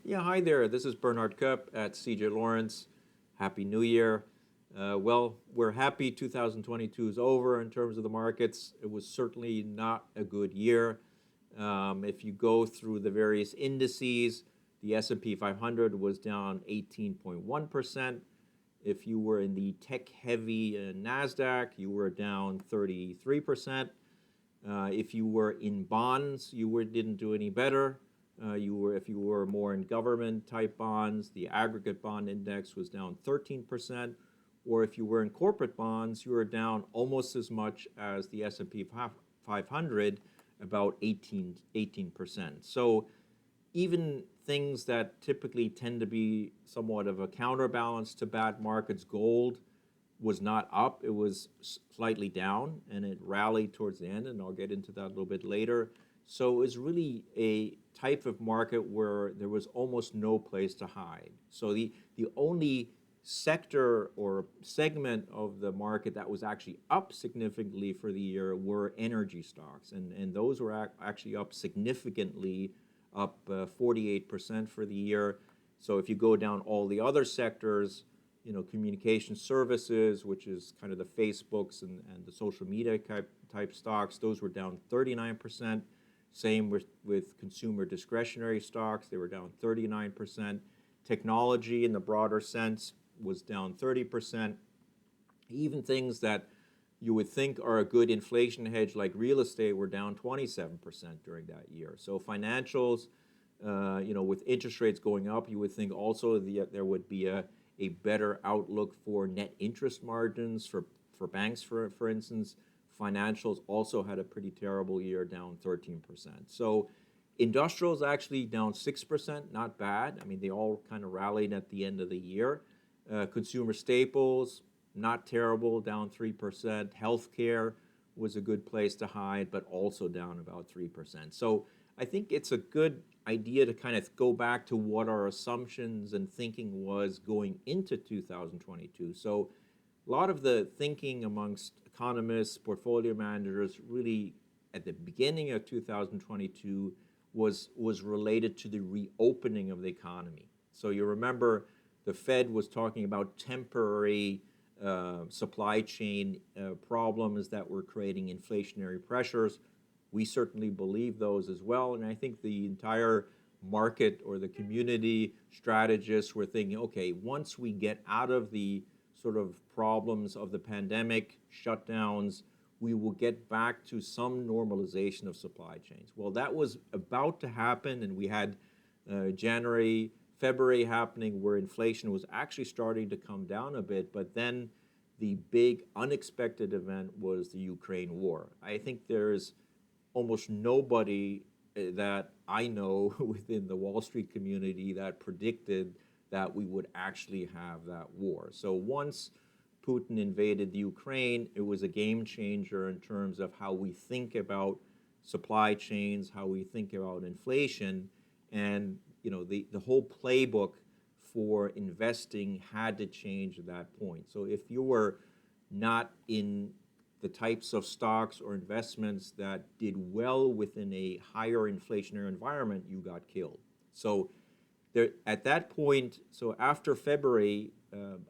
Yeah, hi there. This is Bernhard Koepp at CJ Lawrence. Happy New Year. Well, we're happy 2022 is over in terms of the markets. It was certainly not a good year. If you go through the various indices, the S&P 500 was down 18.1%. If you were in the tech-heavy NASDAQ, you were down 33%. If you were in bonds, didn't do any better. If you were more in government type bonds, the aggregate bond index was down 13%. Or if you were in corporate bonds, you were down almost as much as the S&P 500, about 18%. So even things that typically tend to be somewhat of a counterbalance to bad markets, gold was not up, it was slightly down, and it rallied towards the end, and I'll get into that a little bit later. So it was really a type of market where there was almost no place to hide. So the only sector or segment of the market that was actually up significantly for the year were energy stocks, and those were actually up significantly, up 48% for the year. So if you go down all the other sectors, communication services, which is kind of the Facebooks and the social media type stocks, those were down 39%. Same with consumer discretionary stocks, they were down 39%. Technology in the broader sense was down 30%. Even things that you would think are a good inflation hedge like real estate were down 27% during that year. So financials, with interest rates going up, you would think also there would be a better outlook for net interest margins for banks, for instance. Financials also had a pretty terrible year, down 13%. So industrials actually down 6%, not bad. I mean, they all kind of rallied at the end of the year. Consumer staples, not terrible, down 3%. Healthcare was a good place to hide, but also down about 3%. So I think it's a good idea to kind of go back to what our assumptions and thinking was going into 2022. So a lot of the thinking amongst economists, portfolio managers, really at the beginning of 2022 was related to the reopening of the economy. So you remember the Fed was talking about temporary supply chain problems that were creating inflationary pressures. We certainly believe those as well, and I think the entire market or the community strategists were thinking, okay, once we get out of the sort of problems of the pandemic, shutdowns, we will get back to some normalization of supply chains. Well, that was about to happen, and we had January, February happening where inflation was actually starting to come down a bit, but then the big unexpected event was the Ukraine war. I think there's almost nobody that I know within the Wall Street community that predicted that we would actually have that war. So once Putin invaded the Ukraine, it was a game changer in terms of how we think about supply chains, how we think about inflation, and the whole playbook for investing had to change at that point. So if you were not in the types of stocks or investments that did well within a higher inflationary environment, you got killed. So there, at that point, so after February,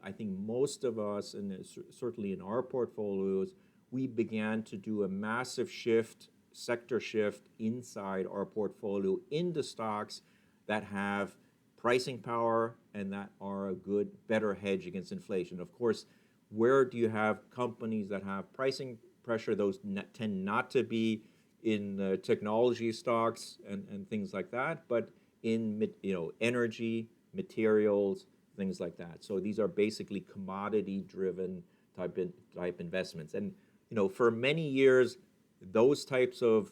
I think most of us, and certainly in our portfolios, we began to do a massive shift, sector shift inside our portfolio into stocks that have pricing power and that are a good, better hedge against inflation. Of course, where do you have companies that have pricing pressure? Those tend not to be in technology stocks and things like that, but in energy, materials, things like that. So these are basically commodity-driven type investments. And for many years, those types of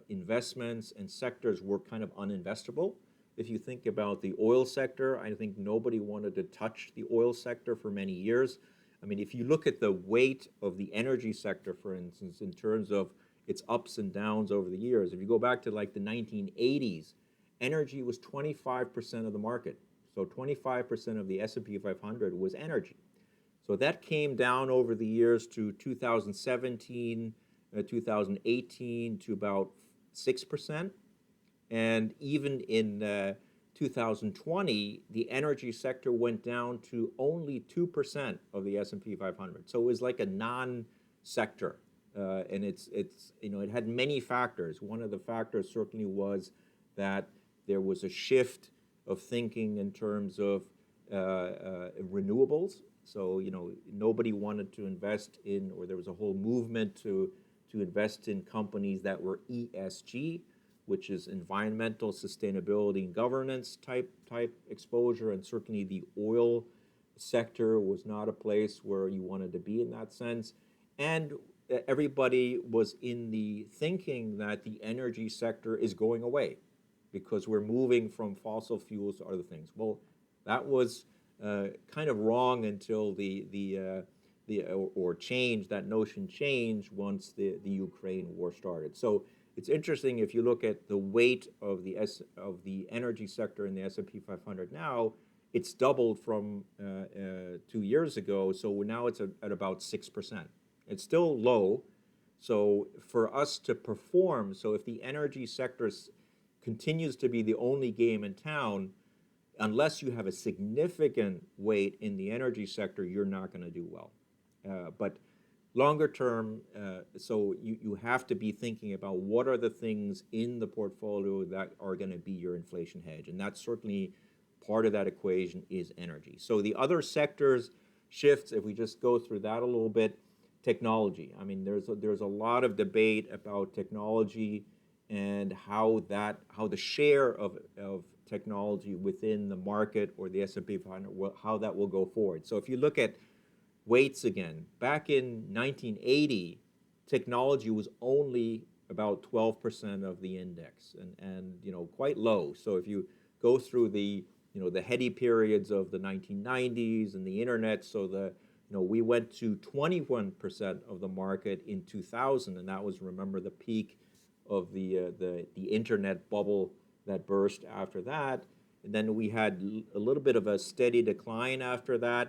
investments and sectors were kind of uninvestable. If you think about the oil sector, I think nobody wanted to touch the oil sector for many years. I mean, if you look at the weight of the energy sector, for instance, in terms of its ups and downs over the years, if you go back to like the 1980s, energy was 25% of the market. So 25% of the S&P 500 was energy. So that came down over the years to 2017, 2018 to about 6%. And even in 2020, the energy sector went down to only 2% of the S&P 500. So it was like a non-sector. And it had many factors. One of the factors certainly was that there was a shift of thinking in terms of renewables. So, nobody wanted to invest in, or there was a whole movement to invest in companies that were ESG, which is environmental sustainability and governance type exposure, and certainly the oil sector was not a place where you wanted to be in that sense. And everybody was in the thinking that the energy sector is going away because we're moving from fossil fuels to other things. Well, that was kind of wrong until that notion changed once the Ukraine war started. So it's interesting if you look at the weight of the energy sector in the S&P 500 now, it's doubled from 2 years ago. So now it's at about 6%. It's still low. So for us to perform, so if the energy sector continues to be the only game in town, unless you have a significant weight in the energy sector, you're not going to do well. But longer term, so you have to be thinking about what are the things in the portfolio that are going to be your inflation hedge. And that's certainly part of that equation is energy. So the other sectors shifts, if we just go through that a little bit, technology. I mean, there's a lot of debate about technology and how the share of technology within the market or the S&P 500, how that will go forward. So if you look at weights again, back in 1980, technology was only about 12% of the index, and quite low. So if you go through the heady periods of the 1990s and the internet, so we went to 21% of the market in 2000, and that was, remember, the peak of the internet bubble that burst after that. And then we had a little bit of a steady decline after that.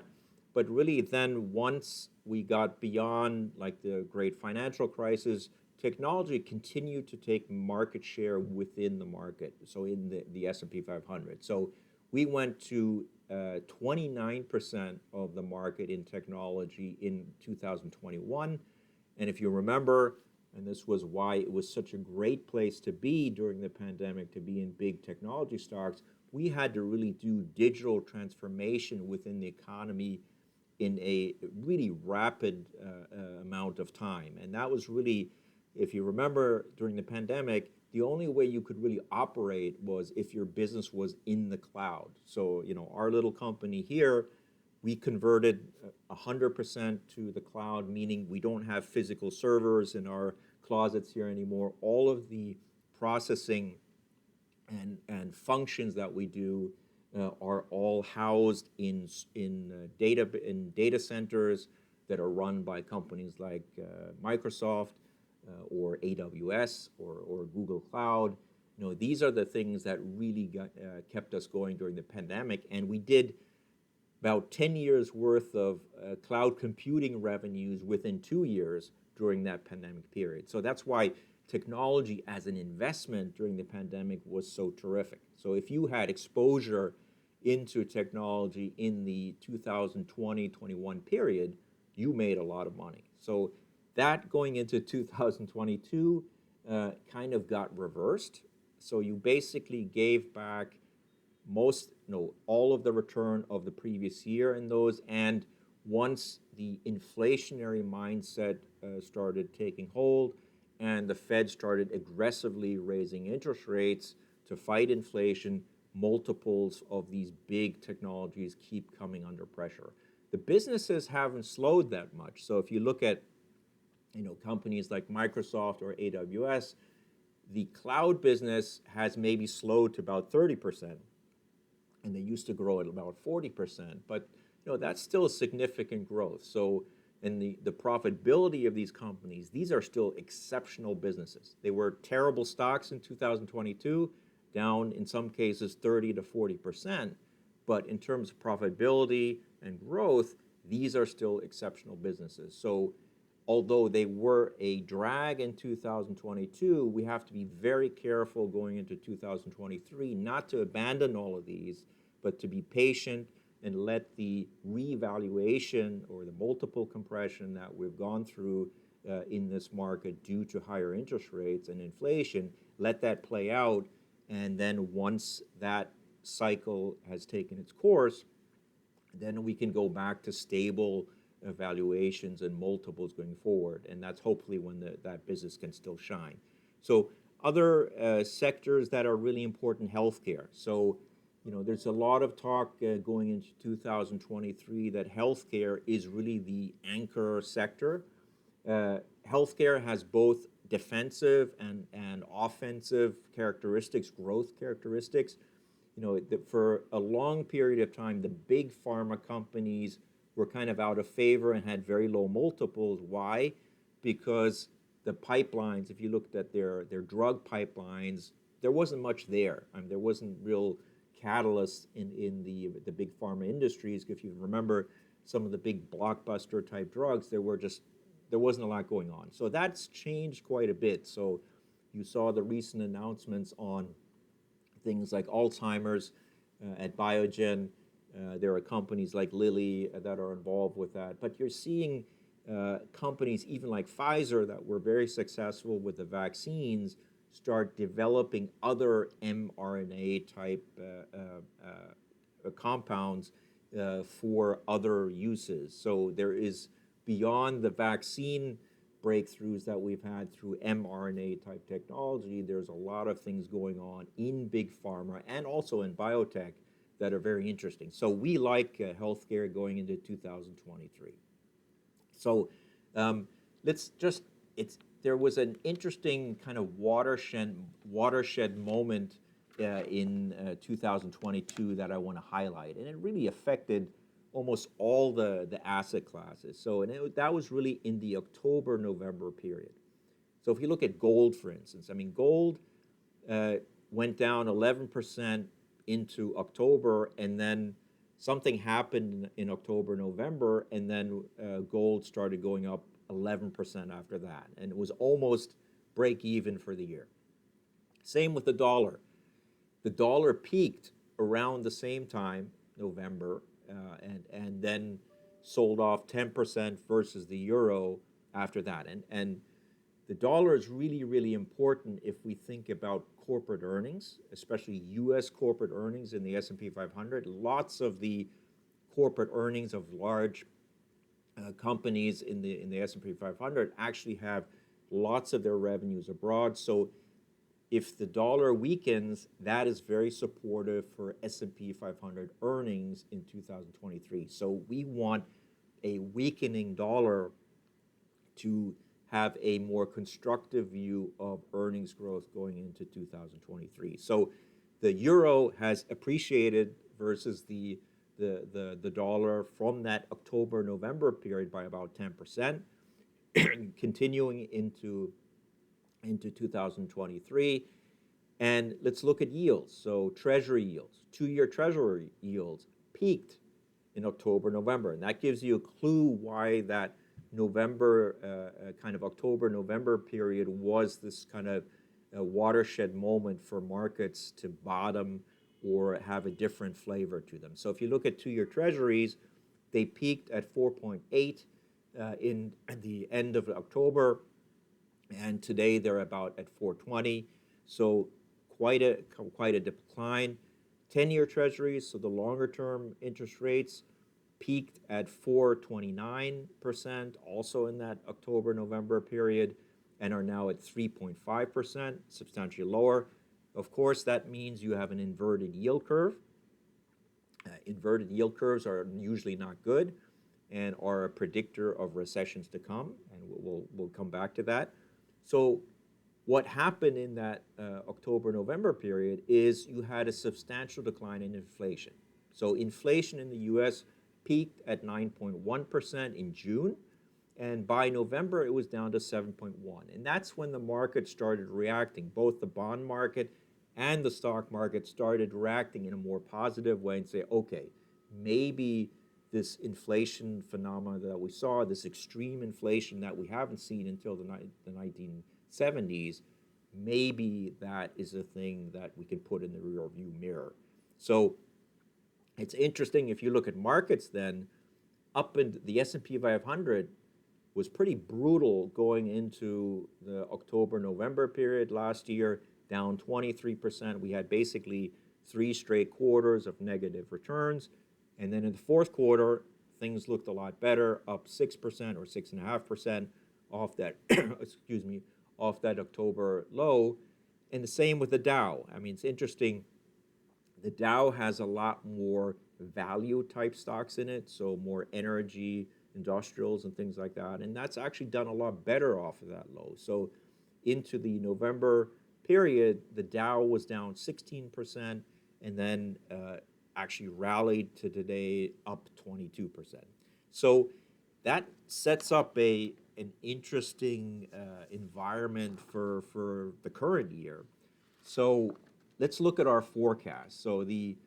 But really then once we got beyond like the great financial crisis, technology continued to take market share within the market, so in the S&P 500. So we went to 29% of the market in technology in 2021. And if you remember, and this was why it was such a great place to be during the pandemic, to be in big technology stocks, we had to really do digital transformation within the economy in a really rapid amount of time. And that was really, if you remember, during the pandemic, the only way you could really operate was if your business was in the cloud. So, our little company here, we converted 100% to the cloud, meaning we don't have physical servers in our closets here anymore. All of the processing and functions that we do are all housed in data centers that are run by companies like Microsoft or AWS or Google Cloud. These are the things that really kept us going during the pandemic, and we did about 10 years worth of cloud computing revenues within 2 years during that pandemic period. So that's why technology as an investment during the pandemic was so terrific. So if you had exposure into technology in the 2020-21 period, you made a lot of money. So that going into 2022 kind of got reversed. So you basically gave back all of the return of the previous year in those, and once the inflationary mindset started taking hold and the Fed started aggressively raising interest rates to fight inflation, multiples of these big technologies keep coming under pressure. The businesses haven't slowed that much. So if you look at companies like Microsoft or AWS, the cloud business has maybe slowed to about 30%, and they used to grow at about 40%, but that's still significant growth. So in the profitability of these companies, these are still exceptional businesses. They were terrible stocks in 2022, down in some cases 30 to 40%, but in terms of profitability and growth, these are still exceptional businesses. So although they were a drag in 2022, we have to be very careful going into 2023 not to abandon all of these, but to be patient and let the revaluation or the multiple compression that we've gone through in this market due to higher interest rates and inflation, let that play out. And then once that cycle has taken its course, then we can go back to stable valuations and multiples going forward. And that's hopefully when that business can still shine. So other sectors that are really important, healthcare. So, there's a lot of talk going into 2023 that healthcare is really the anchor sector. Healthcare has both defensive and offensive characteristics, growth characteristics. For a long period of time, the big pharma companies were kind of out of favor and had very low multiples. Why? Because the pipelines, if you looked at their drug pipelines, there wasn't much there. I mean, there wasn't real catalysts in the big pharma industries. If you remember some of the big blockbuster type drugs, there wasn't a lot going on. So that's changed quite a bit. So you saw the recent announcements on things like Alzheimer's at Biogen. There are companies like Lilly that are involved with that. But you're seeing companies even like Pfizer that were very successful with the vaccines start developing other mRNA type compounds for other uses. So there is, beyond the vaccine breakthroughs that we've had through mRNA type technology, there's a lot of things going on in big pharma and also in biotech that are very interesting. So we like healthcare going into 2023. So there was an interesting kind of watershed moment in 2022 that I want to highlight, and it really affected almost all the asset classes. So that was really in the October-November period. So if you look at gold, for instance, I mean, gold went down 11% into October, and then something happened in October, November, and then gold started going up 11% after that, and it was almost break even for the year. Same with the dollar. The dollar peaked around the same time, November, and then sold off 10% versus the euro after that. And the dollar is really, really important if we think about corporate earnings, especially U.S. corporate earnings in the S&P 500. Lots of the corporate earnings of large companies in the S&P 500 actually have lots of their revenues abroad. So if the dollar weakens, that is very supportive for S&P 500 earnings in 2023. So we want a weakening dollar to have a more constructive view of earnings growth going into 2023. So the euro has appreciated versus the dollar from that October-November period by about 10%, continuing into 2023. And let's look at yields. So treasury yields, 2-year treasury yields peaked in October, November. And that gives you a clue why that kind of October-November period was this kind of watershed moment for markets to bottom or have a different flavor to them. So if you look at 2-year treasuries, they peaked at 4.8 in the end of October, and today they're about at 4.20. So quite a decline. 10-year treasuries, so the longer term interest rates, peaked at 4.29%, also in that October-November period, and are now at 3.5%, substantially lower. Of course, that means you have an inverted yield curve. Inverted yield curves are usually not good and are a predictor of recessions to come, and we'll come back to that. So what happened in that October-November period is you had a substantial decline in inflation. So inflation in the U.S. peaked at 9.1% in June, and by November it was down to 7.1%. And that's when the market started reacting. Both the bond market and the stock market started reacting in a more positive way and say, okay, maybe this inflation phenomena that we saw, this extreme inflation that we haven't seen until the 1970s, maybe that is a thing that we can put in the rearview mirror. So it's interesting if you look at markets then, up in the S&P 500 was pretty brutal going into the October-November period last year, down 23%. We had basically 3 straight quarters of negative returns. And then in the fourth quarter, things looked a lot better, up 6% or 6.5% off that, excuse me, off that October low. And the same with the Dow. I mean, it's interesting. The Dow has a lot more value type stocks in it, so more energy, industrials, and things like that. And that's actually done a lot better off of that low. So into the November period, the Dow was down 16%, and then actually rallied to today up 22%. So that sets up an interesting environment for the current year. So let's look at our forecast. So the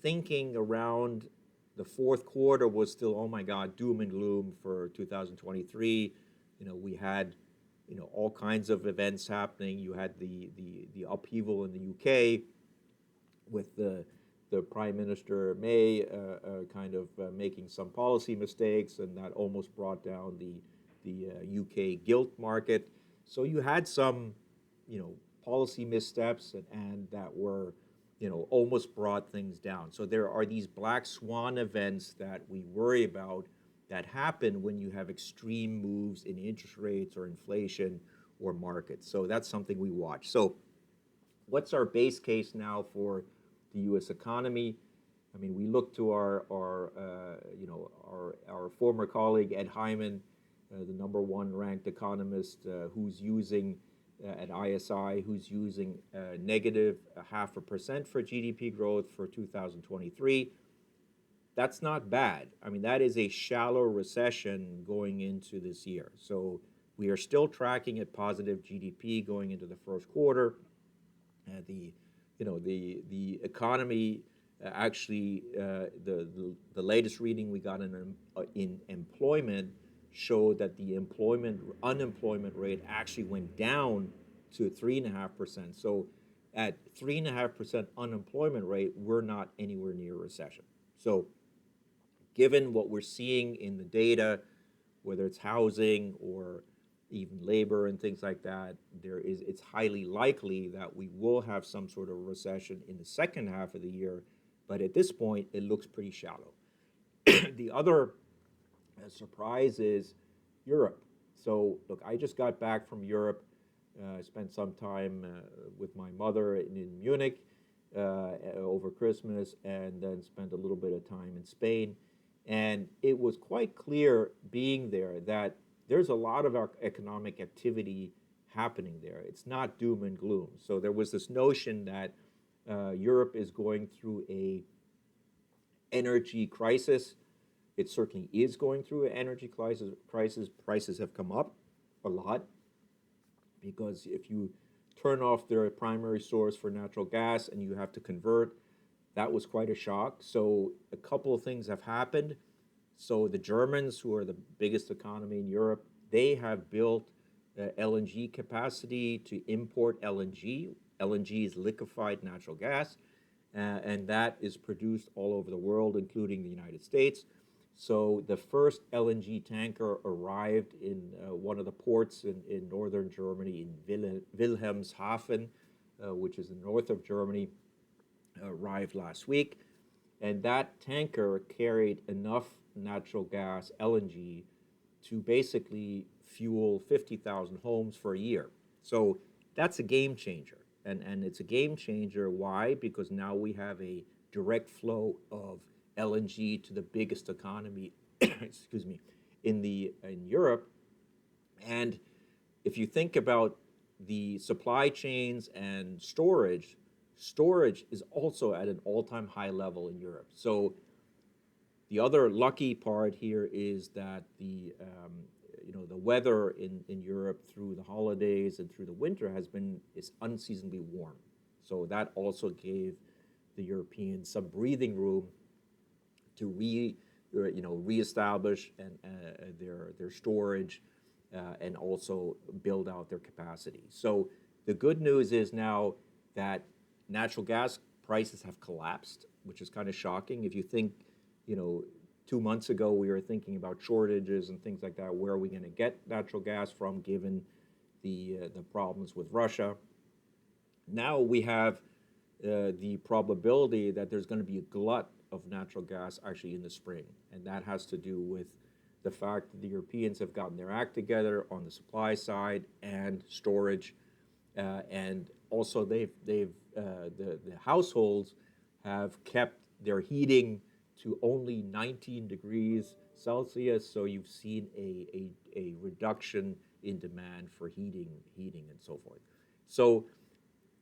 thinking around the fourth quarter was still, oh my God, doom and gloom for 2023. We had all kinds of events happening. You had the upheaval in the UK with the Prime Minister May kind of making some policy mistakes, and that almost brought down the UK gilt market. So you had some policy missteps and that were almost brought things down. So there are these black swan events that we worry about that happen when you have extreme moves in interest rates or inflation or markets. So that's something we watch. So what's our base case now for the U.S. economy? I mean, we look to our former colleague Ed Hyman, the #1 ranked economist, who's using at ISI, who's using negative 0.5% for GDP growth for 2023. That's not bad. I mean, that is a shallow recession going into this year. So we are still tracking at positive GDP going into the first quarter. The economy actually the latest reading we got in employment showed that the unemployment rate actually went down to 3.5%. So at 3.5% unemployment rate, we're not anywhere near recession. So given what we're seeing in the data, whether it's housing or even labor and things like that, it's highly likely that we will have some sort of recession in the second half of the year. But at this point, it looks pretty shallow. The other surprise is Europe. So look, I just got back from Europe. I spent some time with my mother in Munich over Christmas, and then spent a little bit of time in Spain. And it was quite clear being there that there's a lot of economic activity happening there. It's not doom and gloom. So there was this notion that Europe is going through a energy crisis. It certainly is going through an energy crisis. Prices have come up a lot because if you turn off their primary source for natural gas and you have to convert, that was quite a shock. So a couple of things have happened. So the Germans, who are the biggest economy in Europe, they have built LNG capacity to import LNG. LNG is liquefied natural gas, and that is produced all over the world, including the United States. So the first LNG tanker arrived in one of the ports in northern Germany, in Wilhelmshaven, which is in the north of Germany, arrived last week. And that tanker carried enough natural gas, LNG, to basically fuel 50,000 homes for a year. So that's a game changer. And it's a game changer. Why? Because now we have a direct flow of LNG to the biggest economy, excuse me, in Europe. And if you think about the supply chains and storage is also at an all-time high level in Europe. So the other lucky part here is that the weather in Europe through the holidays and through the winter is unseasonably warm. So that also gave the Europeans some breathing room to reestablish their storage and also build out their capacity. So the good news is now that natural gas prices have collapsed, which is kind of shocking. If you think, 2 months ago we were thinking about shortages and things like that. Where are we going to get natural gas from, given the problems with Russia? Now we have the probability that there's going to be a glut of natural gas actually in the spring, and that has to do with the fact that the Europeans have gotten their act together on the supply side and storage, and also the households have kept their heating to only 19 degrees Celsius, so you've seen a reduction in demand for heating and so forth. So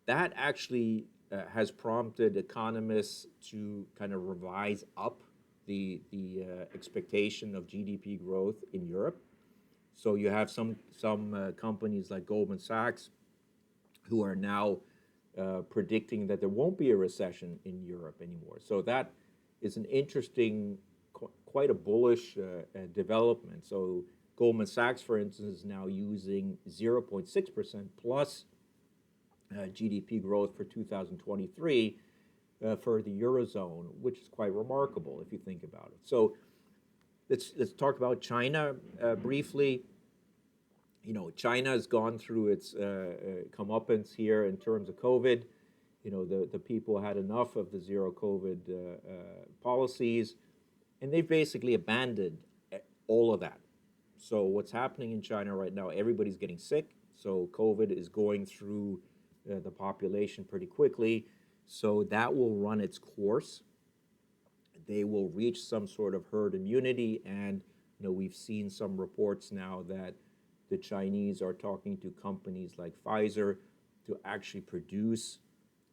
that actually has prompted economists to kind of revise up the expectation of GDP growth in Europe. So you have some companies like Goldman Sachs who are now predicting that there won't be a recession in Europe anymore. So that is an interesting, quite a bullish development. So Goldman Sachs, for instance, is now using 0.6% plus GDP growth for 2023 for the Eurozone, which is quite remarkable if you think about it. So let's talk about China briefly. China has gone through its comeuppance here in terms of COVID. The people had enough of the zero COVID policies, and they've basically abandoned all of that. So what's happening in China right now, everybody's getting sick. So COVID is going through the population pretty quickly. So that will run its course. They will reach some sort of herd immunity, and we've seen some reports now that the Chinese are talking to companies like Pfizer to actually produce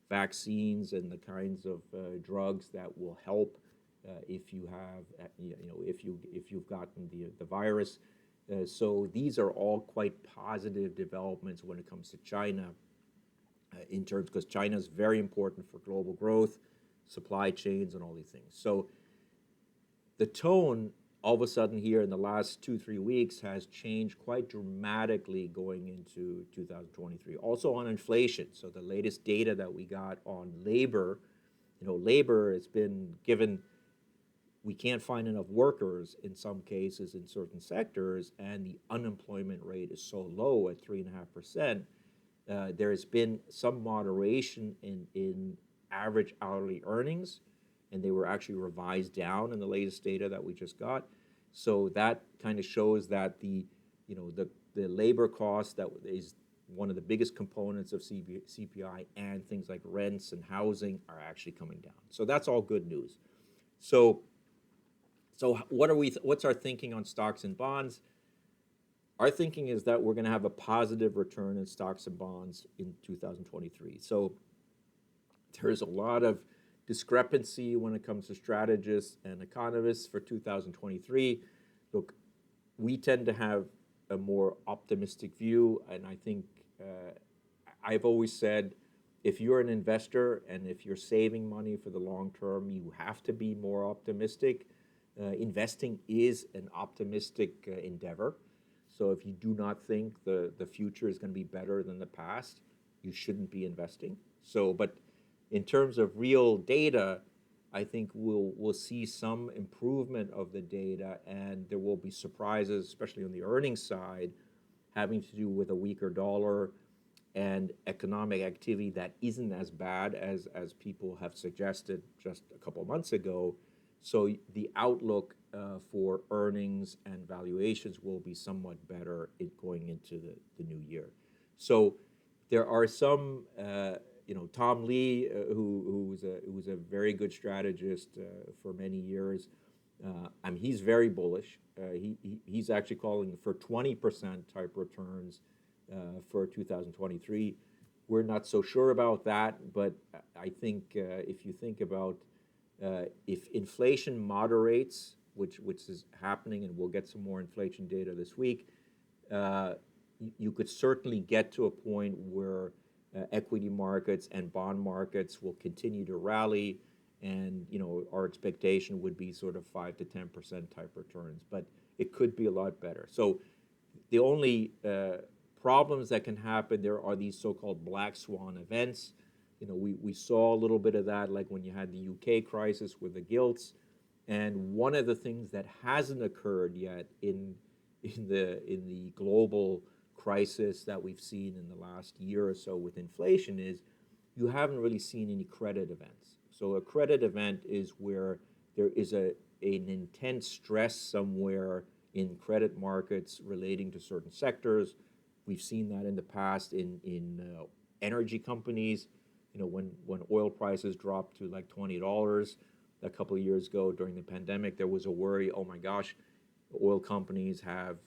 vaccines and the kinds of drugs that will help if you have, if you've gotten the virus. So these are all quite positive developments when it comes to China, in terms, because China is very important for global growth, supply chains, and all these things. So the tone all of a sudden here in the last 2-3 weeks has changed quite dramatically going into 2023. Also on inflation. So the latest data that we got on labor, labor has been given, we can't find enough workers in some cases in certain sectors, and the unemployment rate is so low at 3.5%. There has been some moderation in average hourly earnings, and they were actually revised down in the latest data that we just got. So that kind of shows that the labor cost that is one of the biggest components of CPI, and things like rents and housing are actually coming down. So that's all good news. So what's our thinking on stocks and bonds? Our thinking is that we're going to have a positive return in stocks and bonds in 2023. So there's a lot of discrepancy when it comes to strategists and economists for 2023. Look, we tend to have a more optimistic view, and I think I've always said, if you're an investor and if you're saving money for the long term, you have to be more optimistic. Investing is an optimistic endeavor. So if you do not think the future is going to be better than the past, you shouldn't be investing. So, but in terms of real data, I think we'll see some improvement of the data, and there will be surprises, especially on the earnings side, having to do with a weaker dollar and economic activity that isn't as bad as people have suggested just a couple of months ago. So the outlook for earnings and valuations will be somewhat better going into the new year. So there are some, Tom Lee, who was a very good strategist for many years. He's very bullish. He's actually calling for 20% type returns for 2023. We're not so sure about that, but I think if you think about if inflation moderates, which is happening, and we'll get some more inflation data this week, you could certainly get to a point where equity markets and bond markets will continue to rally, and our expectation would be sort of 5 to 10% type returns, but it could be a lot better. So the only problems that can happen there are these so-called black swan events. We saw a little bit of that, like when you had the UK crisis with the gilts. And one of the things that hasn't occurred yet in the global crisis that we've seen in the last year or so with inflation is you haven't really seen any credit events. So a credit event is where there is an intense stress somewhere in credit markets relating to certain sectors. We've seen that in the past in energy companies. When oil prices dropped to like $20 a couple of years ago during the pandemic, there was a worry, oh my gosh, the oil companies have,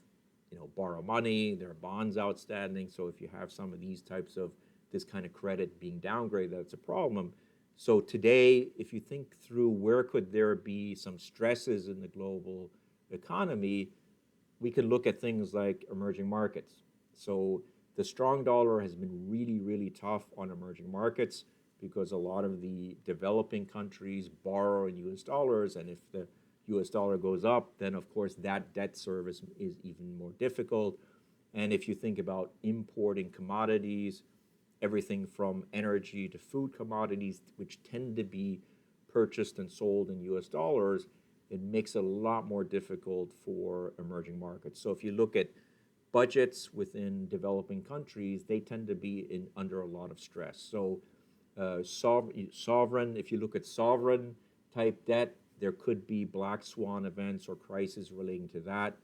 borrow money, there are bonds outstanding. So if you have some of these types of this kind of credit being downgraded, that's a problem. So today, if you think through where could there be some stresses in the global economy, we could look at things like emerging markets. So the strong dollar has been really, really tough on emerging markets because a lot of the developing countries borrow in US dollars, and if the US dollar goes up, then of course that debt service is even more difficult. And if you think about importing commodities, everything from energy to food commodities, which tend to be purchased and sold in US dollars, it makes it a lot more difficult for emerging markets. So if you look at budgets within developing countries, they tend to be under a lot of stress. So sovereign, if you look at sovereign type debt, there could be black swan events or crises relating to that.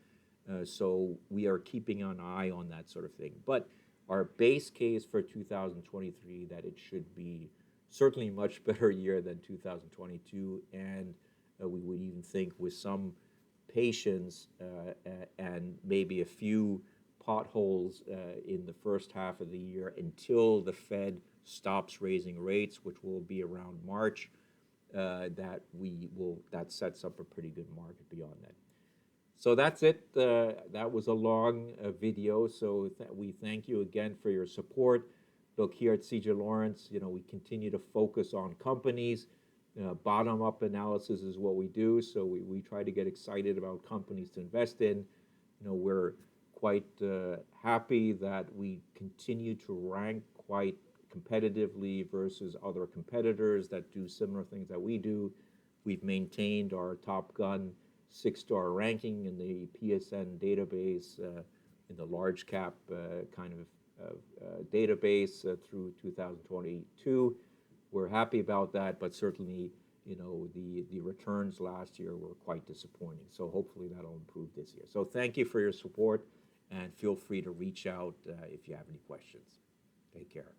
So we are keeping an eye on that sort of thing. But our base case for 2023, that it should be certainly a much better year than 2022, and we would even think with some patience and maybe a few potholes in the first half of the year until the Fed stops raising rates, which will be around March, that sets up a pretty good market beyond that. So that's it. That was a long video. So we thank you again for your support. Look, here at CJ Lawrence, we continue to focus on companies. Bottom-up analysis is what we do. So we try to get excited about companies to invest in. We're quite happy that we continue to rank quite competitively versus other competitors that do similar things that we do. We've maintained our Top Gun 6-star ranking in the PSN database, in the large cap kind of database through 2022. We're happy about that, but certainly, the returns last year were quite disappointing. So hopefully that'll improve this year. So thank you for your support, and feel free to reach out if you have any questions. Take care.